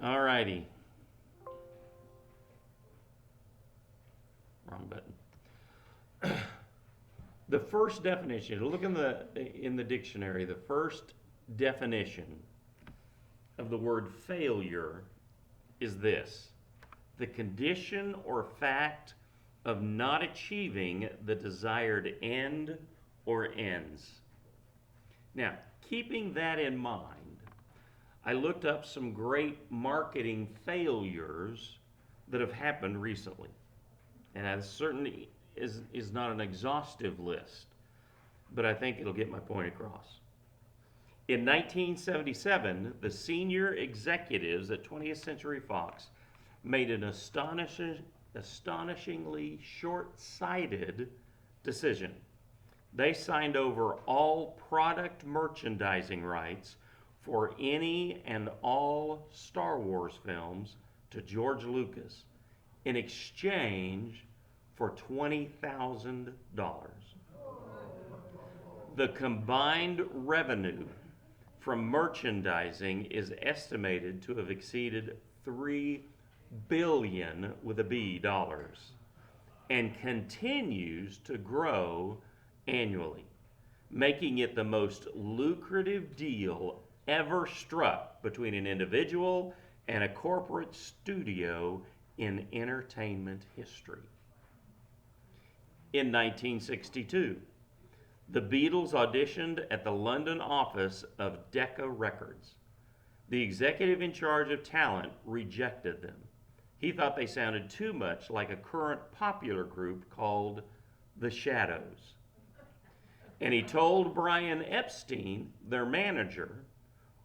All righty. Wrong button. The first definition, look in the dictionary, the first definition of the word failure is this: the condition or fact of not achieving the desired end or ends. Now, keeping that in mind, I looked up some great marketing failures that have happened recently. And that certainly is not an exhaustive list, but I think it'll get my point across. In 1977, the senior executives at 20th Century Fox made an astonishingly short-sighted decision. They signed over all product merchandising rights for any and all Star Wars films to George Lucas in exchange for $20,000. The combined revenue from merchandising is estimated to have exceeded $3 billion with a B dollars and continues to grow annually, making it the most lucrative deal ever struck between an individual and a corporate studio in entertainment history. In 1962, the Beatles auditioned at the London office of Decca Records. The executive in charge of talent rejected them. He thought they sounded too much like a current popular group called The Shadows. And he told Brian Epstein, their manager,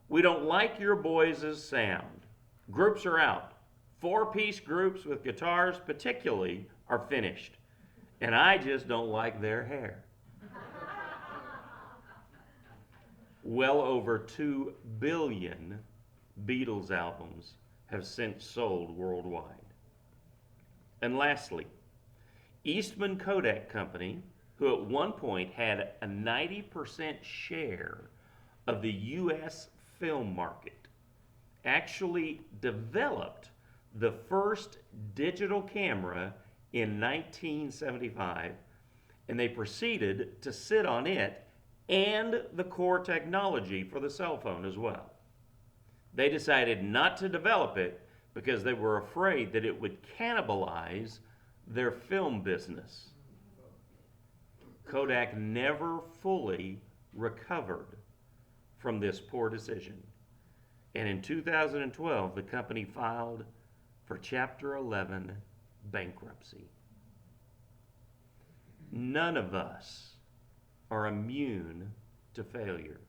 "We don't like your boys' sound. Groups are out. Four-piece groups with guitars particularly are finished. And I just don't like their hair." Well over 2 billion Beatles albums have since sold worldwide. And lastly, Eastman Kodak Company, who at one point had a 90% share of the US film market, actually developed the first digital camera in 1975, and they proceeded to sit on it and the core technology for the cell phone as well. They decided not to develop it because they were afraid that it would cannibalize their film business. Kodak never fully recovered from this poor decision. And in 2012, the company filed for Chapter 11 bankruptcy. None of us are immune to failure.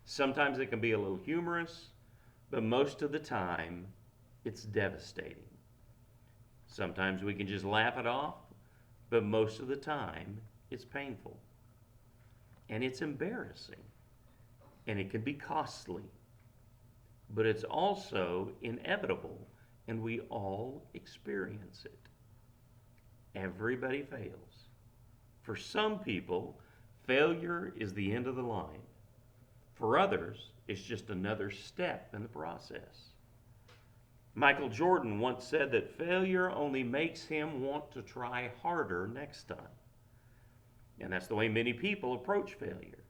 Sometimes it can be a little humorous, but most of the time, it's devastating. Sometimes we can just laugh it off, but most of the time, it's painful. And it's embarrassing. And it can be costly. But it's also inevitable, and we all experience it. Everybody fails. For some people, failure is the end of the line. For others, it's just another step in the process. Michael Jordan once said that failure only makes him want to try harder next time. And that's the way many people approach failure.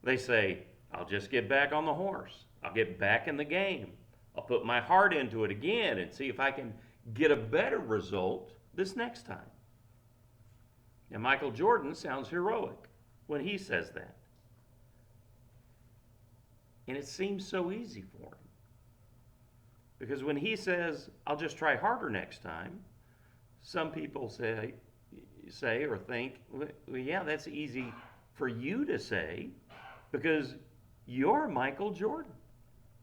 They say, "I'll just get back on the horse. I'll get back in the game. I'll put my heart into it again and see if I can get a better result this next time." Now, Michael Jordan sounds heroic when he says that. And it seems so easy for him. Because when he says, "I'll just try harder next time," some people say or think, "Well, yeah, that's easy for you to say because you're Michael Jordan.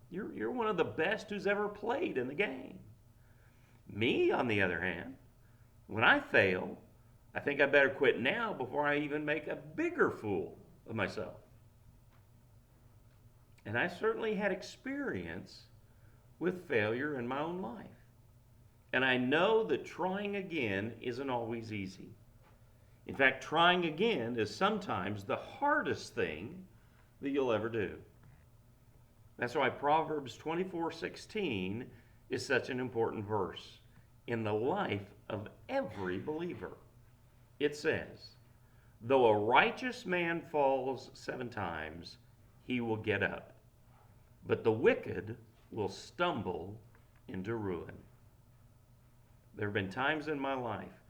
You're one of the best who's ever played in the game. Me, on the other hand, when I fail, I think I better quit now before I even make a bigger fool of myself." And I certainly had experience with failure in my own life. And I know that trying again isn't always easy. In fact, trying again is sometimes the hardest thing that you'll ever do. That's why Proverbs 24:16 is such an important verse in the life of every believer. It says, though a righteous man falls 7 times, he will get up, but the wicked will stumble into ruin. There have been times in my life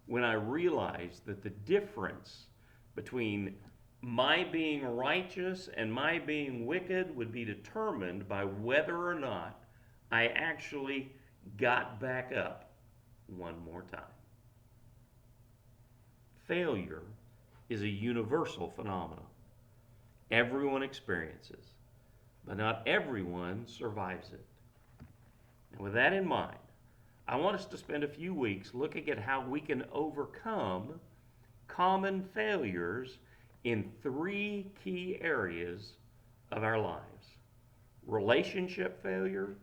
when I realized that the difference between my being righteous and my being wicked would be determined by whether or not I actually got back up one more time. Failure is a universal phenomenon. Everyone experiences, but not everyone survives it. And with that in mind, I want us to spend a few weeks looking at how we can overcome common failures in 3 key areas of our lives: relationship failure,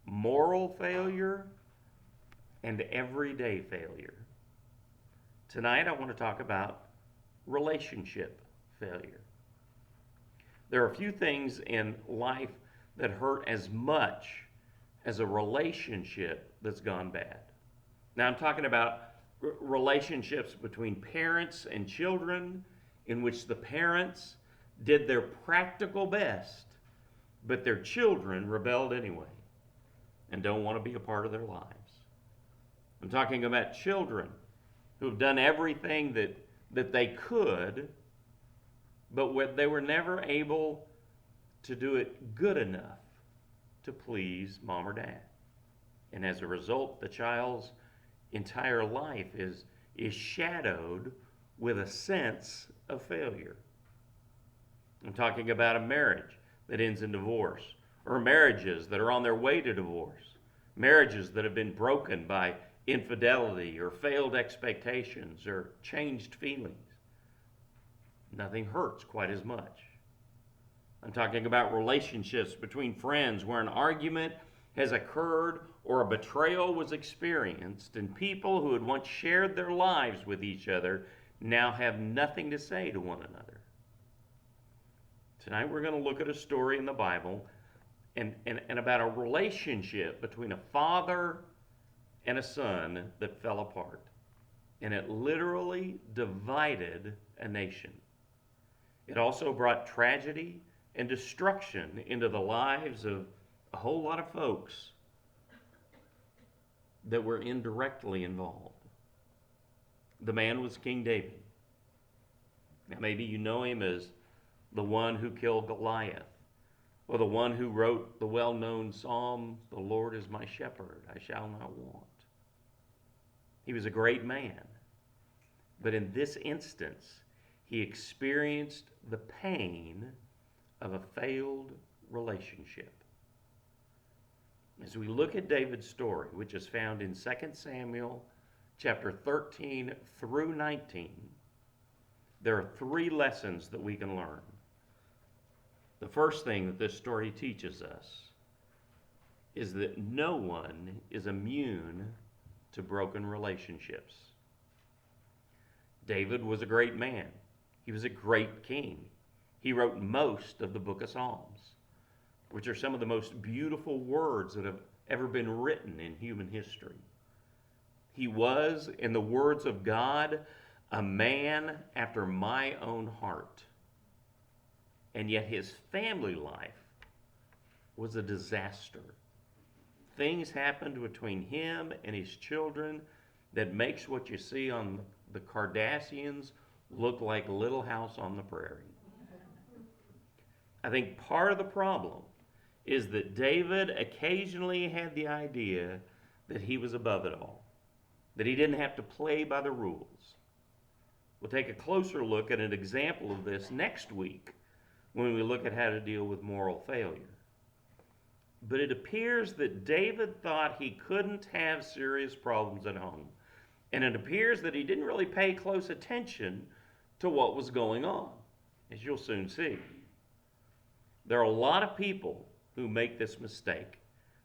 moral failure, and everyday failure. Tonight I want to talk about relationship failure. There are a few things in life that hurt as much as a relationship that's gone bad. Now I'm talking about relationships between parents and children in which the parents did their practical best, but their children rebelled anyway and don't want to be a part of their lives. I'm talking about children who have done everything that they could, but they were never able to do it good enough to please mom or dad. And as a result, the child's entire life is shadowed with a sense of failure. I'm talking about a marriage that ends in divorce, or marriages that are on their way to divorce, marriages that have been broken by infidelity or failed expectations or changed feelings. Nothing hurts quite as much. I'm talking about relationships between friends where an argument has occurred or a betrayal was experienced, and people who had once shared their lives with each other now have nothing to say to one another. Tonight we're going to look at a story in the Bible and about a relationship between a father and a son that fell apart. And it literally divided a nation. It also brought tragedy and destruction into the lives of a whole lot of folks that were indirectly involved. The man was King David. Now maybe you know him as the one who killed Goliath, or the one who wrote the well-known psalm, "The Lord is my shepherd, I shall not want." He was a great man, but in this instance, he experienced the pain of a failed relationship. As we look at David's story, which is found in 2 Samuel chapter 13 through 19, there are 3 lessons that we can learn. The first thing that this story teaches us is that no one is immune to broken relationships. David was a great man. He was a great king. He wrote most of the book of Psalms, which are some of the most beautiful words that have ever been written in human history. He was, in the words of God, a man after my own heart. And yet his family life was a disaster. Things happened between him and his children that makes what you see on the Kardashians look like Little House on the Prairie. I think part of the problem is that David occasionally had the idea that he was above it all, that he didn't have to play by the rules. We'll take a closer look at an example of this next week when we look at how to deal with moral failure. But it appears that David thought he couldn't have serious problems at home. And it appears that he didn't really pay close attention to what was going on, as you'll soon see. There are a lot of people who make this mistake.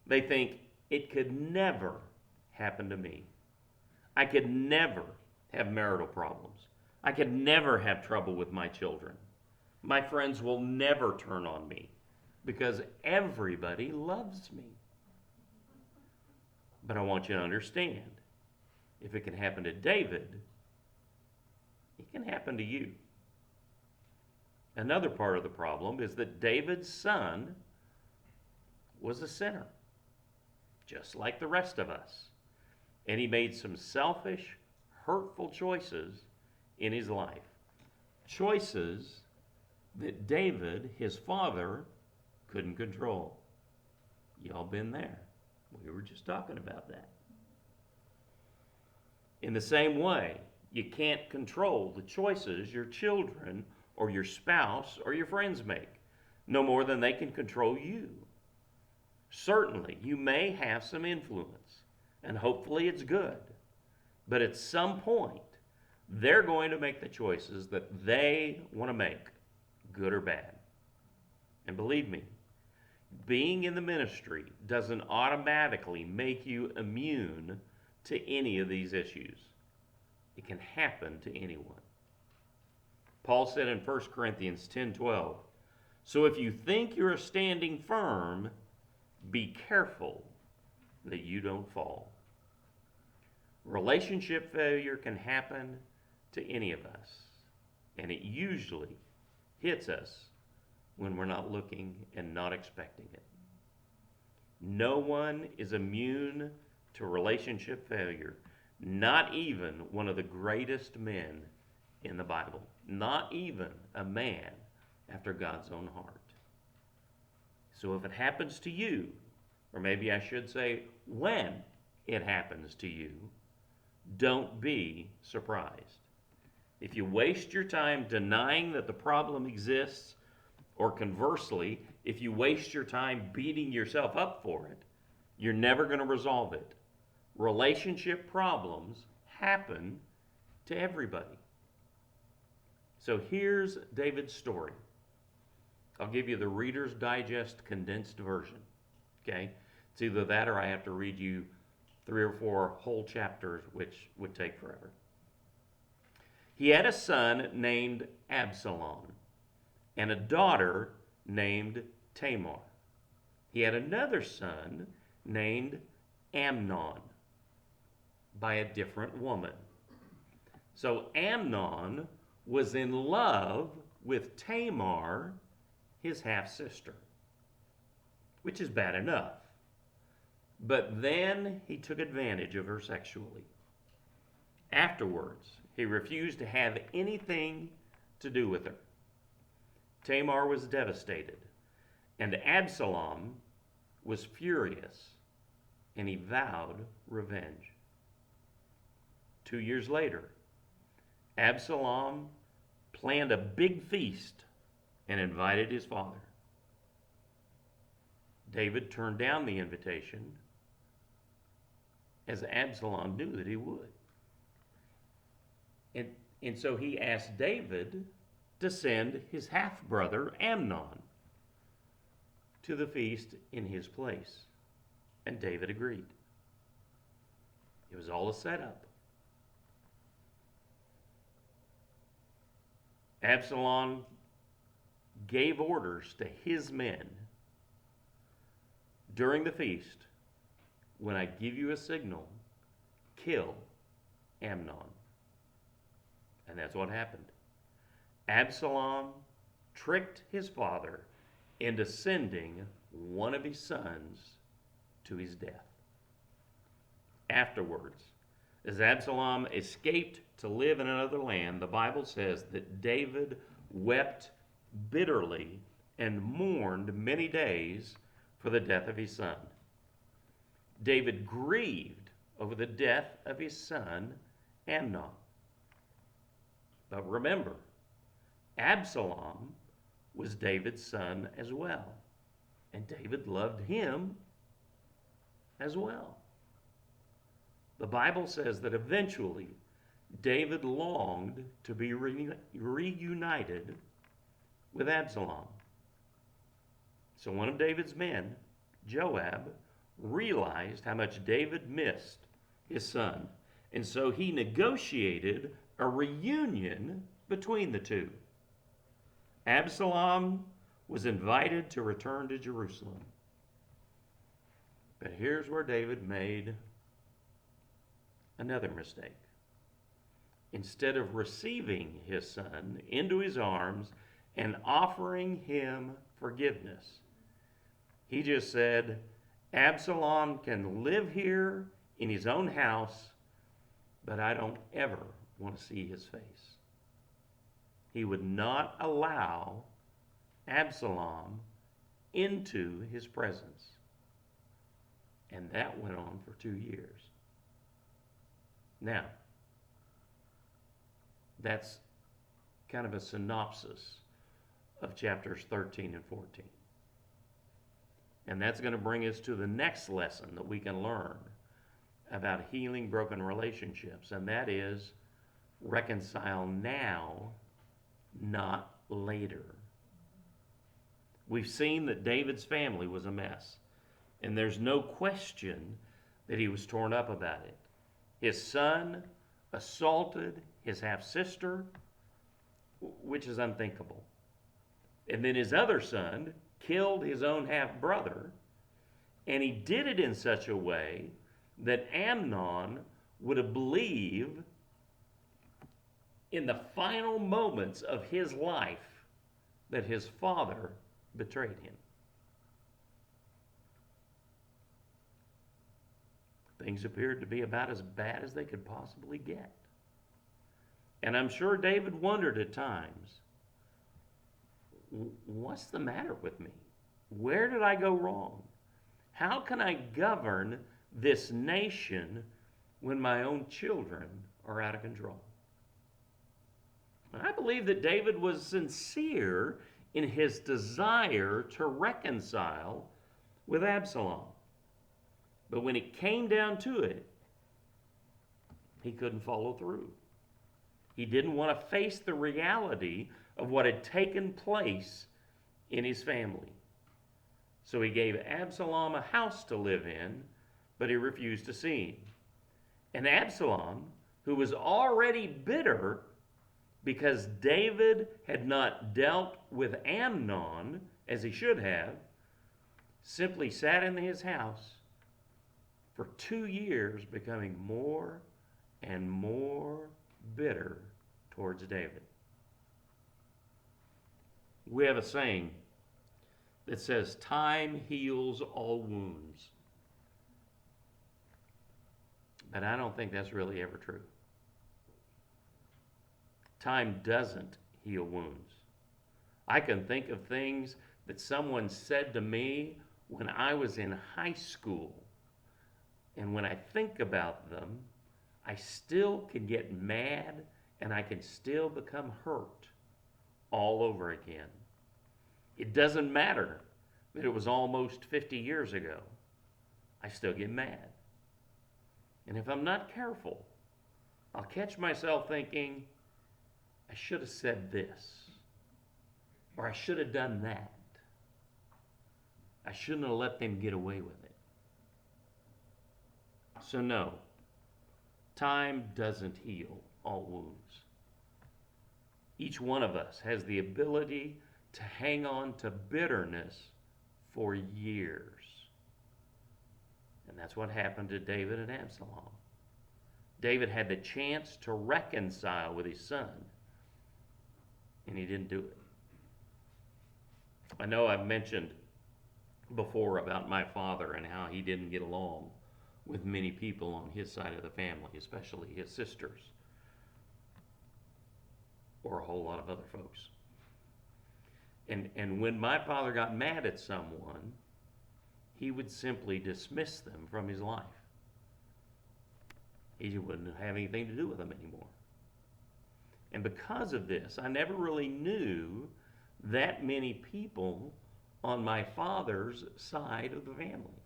They think it could never happen to me. I could never have marital problems. I could never have trouble with my children. My friends will never turn on me. because everybody loves me. But I want you to understand, if it can happen to David, it can happen to you. Another part of the problem is that David's son was a sinner, just like the rest of us. And he made some selfish, hurtful choices in his life. Choices that David, his father, couldn't control. Y'all been there. We were just talking about that. In the same way, you can't control the choices your children or your spouse or your friends make, no more than they can control you. Certainly, you may have some influence, and hopefully it's good. But at some point, they're going to make the choices that they want to make, good or bad. And believe me, being in the ministry doesn't automatically make you immune to any of these issues. It can happen to anyone. Paul said in 1 Corinthians 10:12, "So if you think you're standing firm, be careful that you don't fall." Relationship failure can happen to any of us, and it usually hits us when we're not looking and not expecting it. No one is immune to relationship failure, not even one of the greatest men in the Bible, not even a man after God's own heart. So if it happens to you, or maybe I should say when it happens to you, don't be surprised. If you waste your time denying that the problem exists, or conversely, if you waste your time beating yourself up for it, you're never going to resolve it. Relationship problems happen to everybody. So here's David's story. I'll give you the Reader's Digest condensed version. Okay? It's either that or I have to read you 3 or 4 whole chapters, which would take forever. He had a son named Absalom and a daughter named Tamar. He had another son named Amnon by a different woman. So Amnon was in love with Tamar, his half-sister, which is bad enough. But then he took advantage of her sexually. Afterwards, he refused to have anything to do with her. Tamar was devastated, and Absalom was furious, and he vowed revenge. 2 years later, Absalom planned a big feast and invited his father. David turned down the invitation, as Absalom knew that he would. And so he asked David to send his half-brother Amnon to the feast in his place. And David agreed. It was all a setup. Absalom gave orders to his men during the feast, when I give you a signal, kill Amnon. And that's what happened. Absalom tricked his father into sending one of his sons to his death. Afterwards, as Absalom escaped to live in another land, the Bible says that David wept bitterly and mourned many days for the death of his son. David grieved over the death of his son Amnon. But remember, Absalom was David's son as well, and David loved him as well. The Bible says that eventually David longed to be reunited with Absalom. So one of David's men, Joab, realized how much David missed his son, and so he negotiated a reunion between the two. Absalom was invited to return to Jerusalem. But here's where David made another mistake. Instead of receiving his son into his arms and offering him forgiveness, he just said, Absalom can live here in his own house, but I don't ever want to see his face. He would not allow Absalom into his presence. And that went on for 2 years. Now, that's kind of a synopsis of chapters 13 and 14. And that's going to bring us to the next lesson that we can learn about healing broken relationships, and that is reconcile now, not later. We've seen that David's family was a mess, and there's no question that he was torn up about it. His son assaulted his half-sister, which is unthinkable. And then his other son killed his own half-brother, and he did it in such a way that Amnon would have believed in the final moments of his life that his father betrayed him. Things appeared to be about as bad as they could possibly get. And I'm sure David wondered at times, what's the matter with me? Where did I go wrong? How can I govern this nation when my own children are out of control? And I believe that David was sincere in his desire to reconcile with Absalom. But when it came down to it, he couldn't follow through. He didn't want to face the reality of what had taken place in his family. So he gave Absalom a house to live in, but he refused to see him. And Absalom, who was already bitter because David had not dealt with Amnon as he should have, simply sat in his house for 2 years, becoming more and more bitter towards David. We have a saying that says, time heals all wounds. But I don't think that's really ever true. Time doesn't heal wounds. I can think of things that someone said to me when I was in high school. And when I think about them, I still can get mad and I can still become hurt all over again. It doesn't matter that it was almost 50 years ago. I still get mad. And if I'm not careful, I'll catch myself thinking, I should have said this, or I should have done that. I shouldn't have let them get away with it. So no, time doesn't heal all wounds. Each one of us has the ability to hang on to bitterness for years. And that's what happened to David and Absalom. David had the chance to reconcile with his son, and he didn't do it. I know I've mentioned before about my father and how he didn't get along with many people on his side of the family, especially his sisters, or a whole lot of other folks. And when my father got mad at someone, he would simply dismiss them from his life. He wouldn't have anything to do with them anymore. And because of this, I never really knew that many people on my father's side of the family.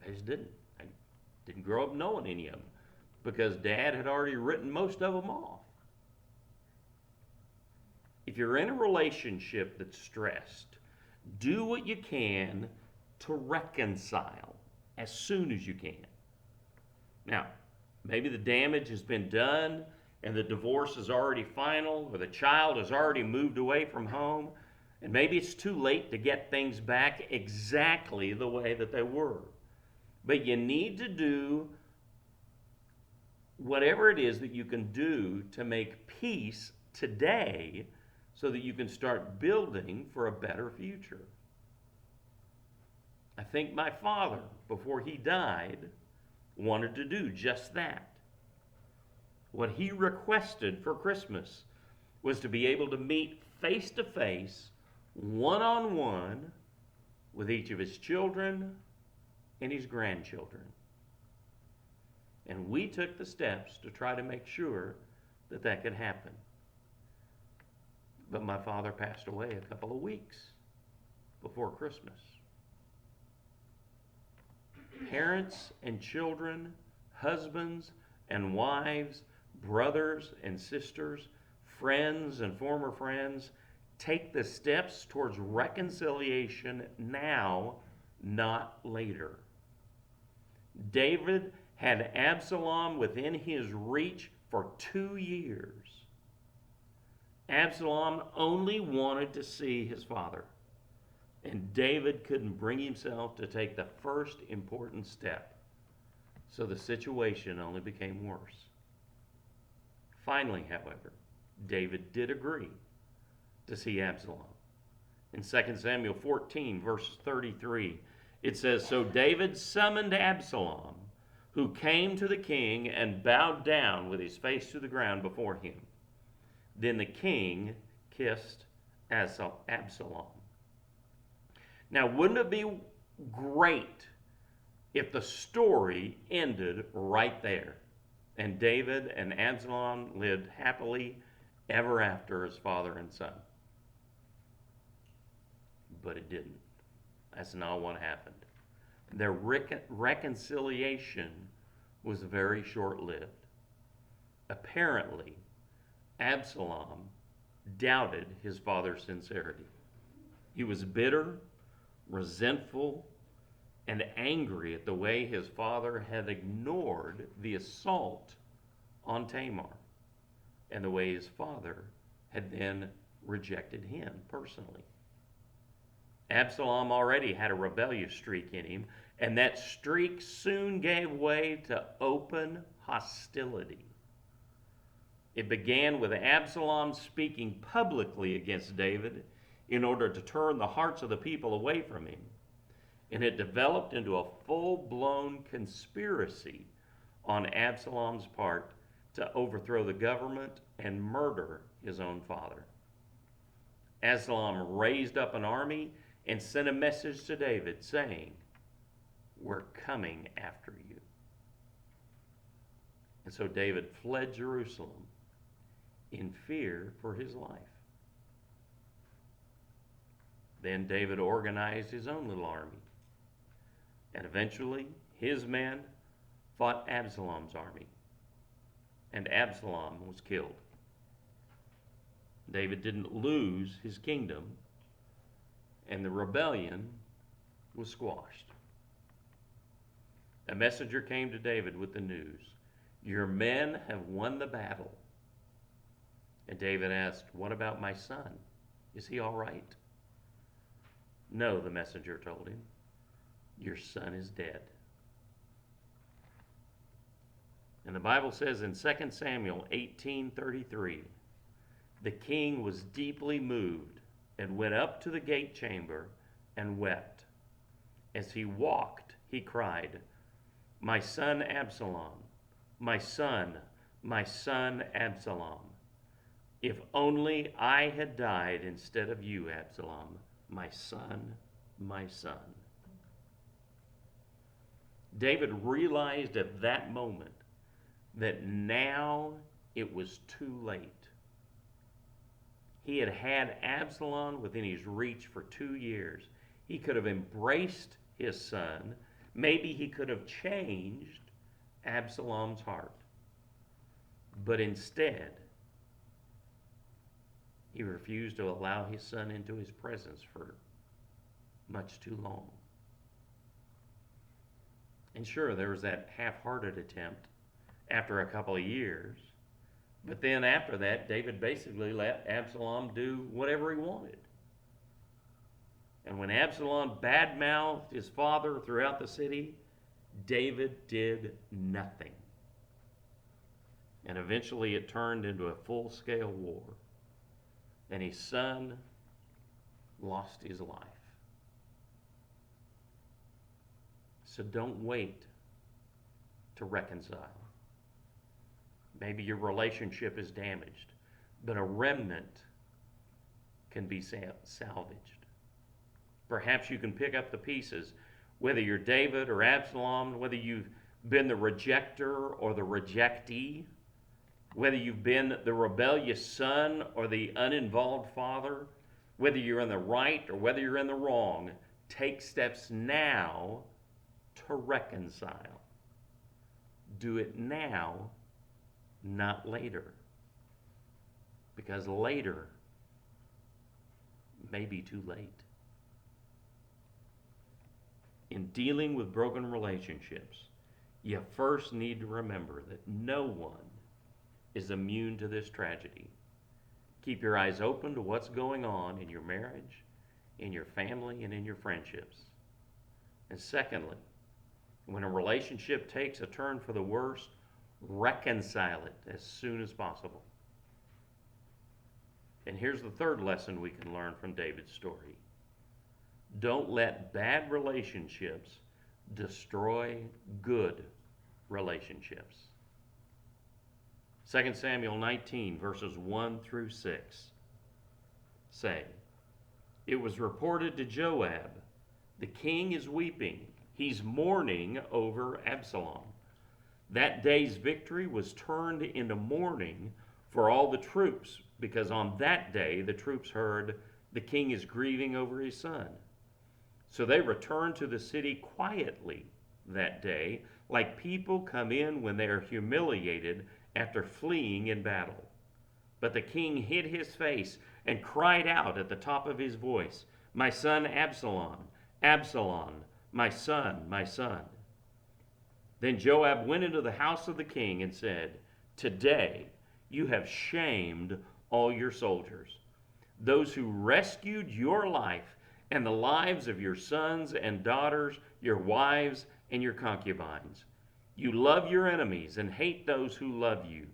I just didn't. I didn't grow up knowing any of them because Dad had already written most of them off. If you're in a relationship that's stressed, do what you can to reconcile as soon as you can. Now, maybe the damage has been done and the divorce is already final, or the child has already moved away from home, And maybe it's too late to get things back exactly the way that they were. But you need to do whatever it is that you can do to make peace today so that you can start building for a better future. I think my father, before he died, wanted to do just that. What he requested for Christmas was to be able to meet face to face, one on one, with each of his children and his grandchildren. And we took the steps to try to make sure that that could happen. But my father passed away a couple of weeks before Christmas. Parents and children, husbands and wives, brothers and sisters, friends and former friends, take the steps towards reconciliation now, not later. David had Absalom within his reach for 2 years. Absalom only wanted to see his father, and David couldn't bring himself to take the first important step, so the situation only became worse. Finally, however, David did agree to see Absalom. In 2 Samuel 14, verse 33, it says, "So David summoned Absalom, who came to the king and bowed down with his face to the ground before him. Then the king kissed Absalom." Now, wouldn't it be great if the story ended right there and David and Absalom lived happily ever after as father and son? But it didn't. That's not what happened. Their reconciliation was very short-lived. Apparently, Absalom doubted his father's sincerity. He was bitter, resentful, and angry at the way his father had ignored the assault on Tamar, and the way his father had then rejected him personally. Absalom already had a rebellious streak in him, and that streak soon gave way to open hostility. It began with Absalom speaking publicly against David in order to turn the hearts of the people away from him. And it developed into a full-blown conspiracy on Absalom's part to overthrow the government and murder his own father. Absalom raised up an army and sent a message to David saying, "We're coming after you." And so David fled Jerusalem in fear for his life. Then David organized his own little army. And eventually, his men fought Absalom's army. And Absalom was killed. David didn't lose his kingdom, and the rebellion was squashed. A messenger came to David with the news, "Your men have won the battle." And David asked, "What about my son? Is he all right?" "No," the messenger told him, "your son is dead." And the Bible says in 2 Samuel 18:33, the king was deeply moved and went up to the gate chamber and wept. As he walked, he cried, "My son Absalom, my son Absalom. If only I had died instead of you, Absalom, my son, my son." David realized at that moment that now it was too late. He had had Absalom within his reach for 2 years. He could have embraced his son. Maybe he could have changed Absalom's heart. But instead, he refused to allow his son into his presence for much too long. And sure, there was that half-hearted attempt after a couple of years. But then after that, David basically let Absalom do whatever he wanted. And when Absalom badmouthed his father throughout the city, David did nothing. And eventually it turned into a full-scale war. And his son lost his life. So don't wait to reconcile. Maybe your relationship is damaged, but a remnant can be salvaged. Perhaps you can pick up the pieces, whether you're David or Absalom, whether you've been the rejecter or the rejectee, whether you've been the rebellious son or the uninvolved father, whether you're in the right or whether you're in the wrong, take steps now to reconcile. Do it now, not later. Because later may be too late. In dealing with broken relationships, you first need to remember that no one is immune to this tragedy. Keep your eyes open to what's going on in your marriage, in your family, and in your friendships. And secondly, when a relationship takes a turn for the worse, reconcile it as soon as possible. And here's the third lesson we can learn from David's story. Don't let bad relationships destroy good relationships. 2 Samuel 19, verses 1 through 6 say, "It was reported to Joab, the king is weeping. He's mourning over Absalom. That day's victory was turned into mourning for all the troops, because on that day the troops heard the king is grieving over his son. So they returned to the city quietly that day, like people come in when they are humiliated after fleeing in battle. But the king hid his face and cried out at the top of his voice, 'My son Absalom, Absalom, my son, my son.' Then Joab went into the house of the king and said, 'Today you have shamed all your soldiers, those who rescued your life and the lives of your sons and daughters, your wives and your concubines. You love your enemies and hate those who love you.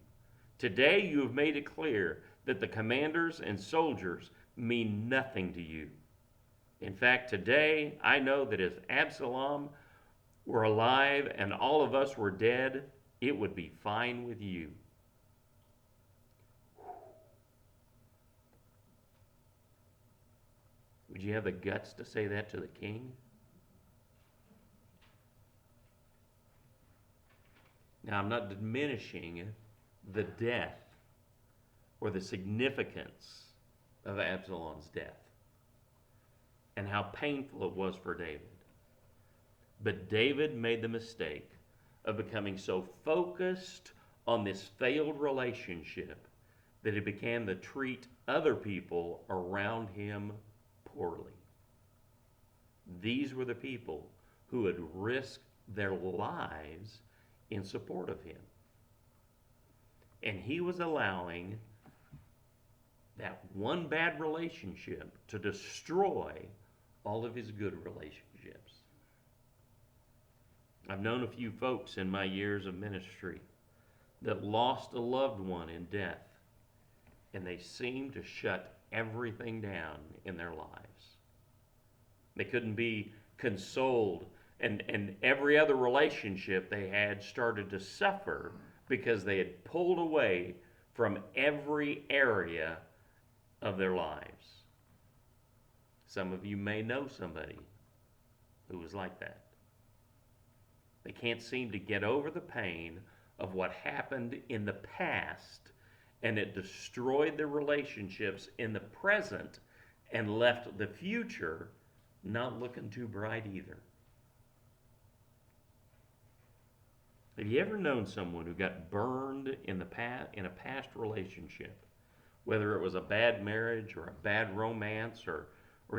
Today you have made it clear that the commanders and soldiers mean nothing to you. In fact, today I know that if Absalom were alive and all of us were dead, it would be fine with you.'" Would you have the guts to say that to the king? Now, I'm not diminishing the death or the significance of Absalom's death and how painful it was for David. But David made the mistake of becoming so focused on this failed relationship that he began to treat other people around him poorly. These were the people who had risked their lives in support of him. And he was allowing that one bad relationship to destroy all of his good relationships. I've known a few folks in my years of ministry that lost a loved one in death, and they seemed to shut everything down in their lives. They couldn't be consoled, and every other relationship they had started to suffer because they had pulled away from every area of their lives. Some of you may know somebody who was like that. They can't seem to get over the pain of what happened in the past, and it destroyed their relationships in the present and left the future not looking too bright either. Have you ever known someone who got burned in a past relationship, whether it was a bad marriage or a bad romance or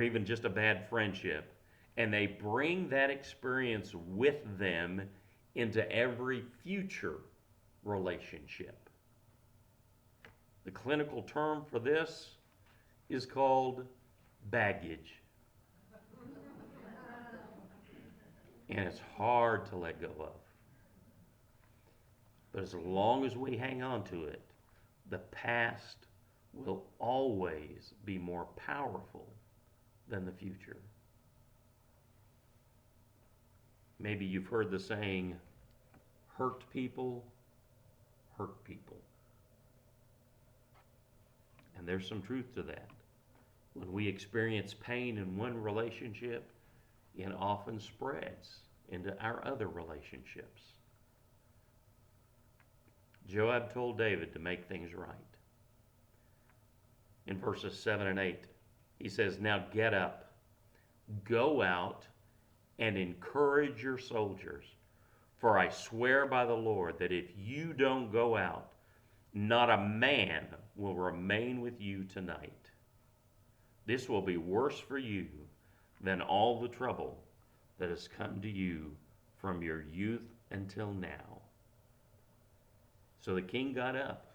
even just a bad friendship, and they bring that experience with them into every future relationship? The clinical term for this is called baggage. and it's hard to let go of. But as long as we hang on to it, the past will always be more powerful than the future. Maybe you've heard the saying, hurt people hurt people. And there's some truth to that. When we experience pain in one relationship, it often spreads into our other relationships. Joab told David to make things right. In verses 7 and 8, he says, "Now get up, go out, and encourage your soldiers. For I swear by the Lord that if you don't go out, not a man will remain with you tonight. This will be worse for you than all the trouble that has come to you from your youth until now." So the king got up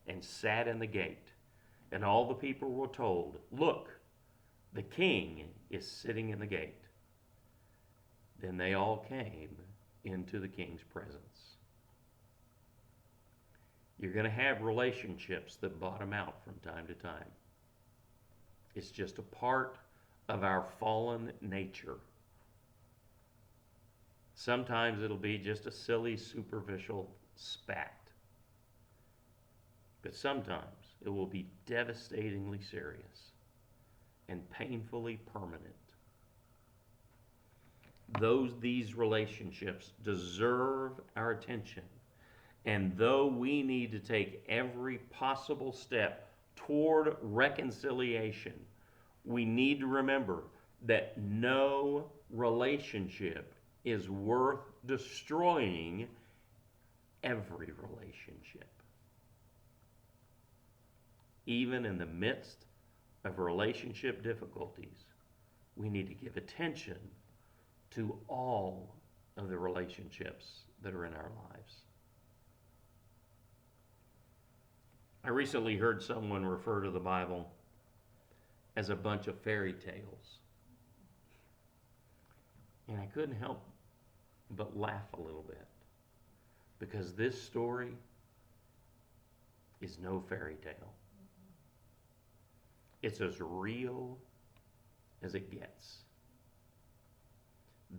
and sat in the gate, and all the people were told, "Look, the king is sitting in the gate." Then they all came into the king's presence. You're going to have relationships that bottom out from time to time. It's just a part of our fallen nature. Sometimes it'll be just a silly, superficial spat. But sometimes it will be devastatingly serious and painfully permanent. These relationships deserve our attention. And though we need to take every possible step toward reconciliation, we need to remember that no relationship is worth destroying every relationship. Even in the midst of relationship difficulties, we need to give attention to all of the relationships that are in our lives. I recently heard someone refer to the Bible as a bunch of fairy tales. And I couldn't help but laugh a little bit, because this story is no fairy tale. It's as real as it gets.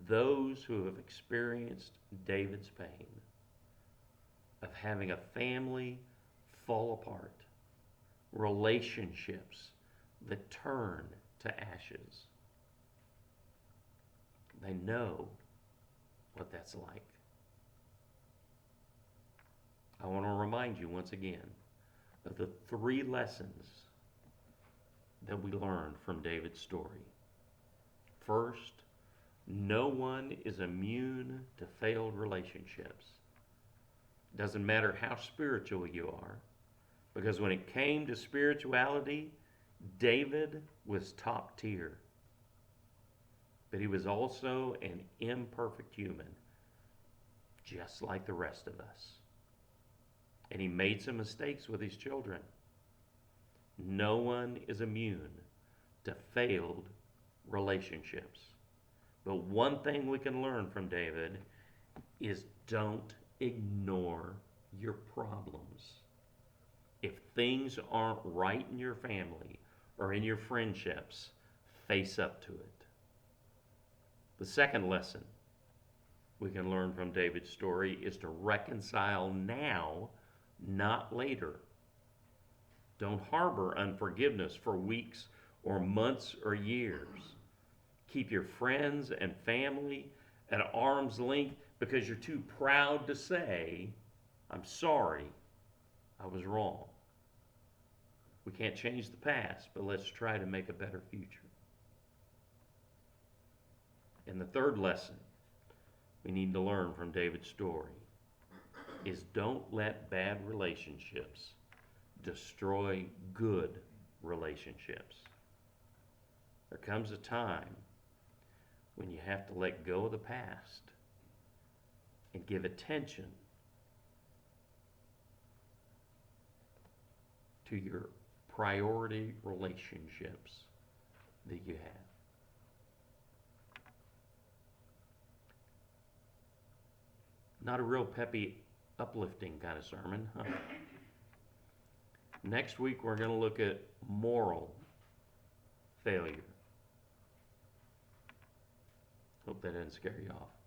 Those who have experienced David's pain of having a family fall apart, relationships that turn to ashes, they know what that's like. I want to remind you once again of the 3 lessons that we learned from David's story. First, no one is immune to failed relationships. Doesn't matter how spiritual you are, because when it came to spirituality, David was top tier. But he was also an imperfect human, just like the rest of us. And he made some mistakes with his children. No one is immune to failed relationships. But one thing we can learn from David is don't ignore your problems. If things aren't right in your family or in your friendships, face up to it. The second lesson we can learn from David's story is to reconcile now, not later. Don't harbor unforgiveness for weeks or months or years. Keep your friends and family at arm's length because you're too proud to say, "I'm sorry, I was wrong." We can't change the past, but let's try to make a better future. And the third lesson we need to learn from David's story is don't let bad relationships destroy good relationships. There comes a time when you have to let go of the past and give attention to your priority relationships that you have. Not a real peppy, uplifting kind of sermon, huh? Next week, we're going to look at moral failure. Hope that didn't scare you off.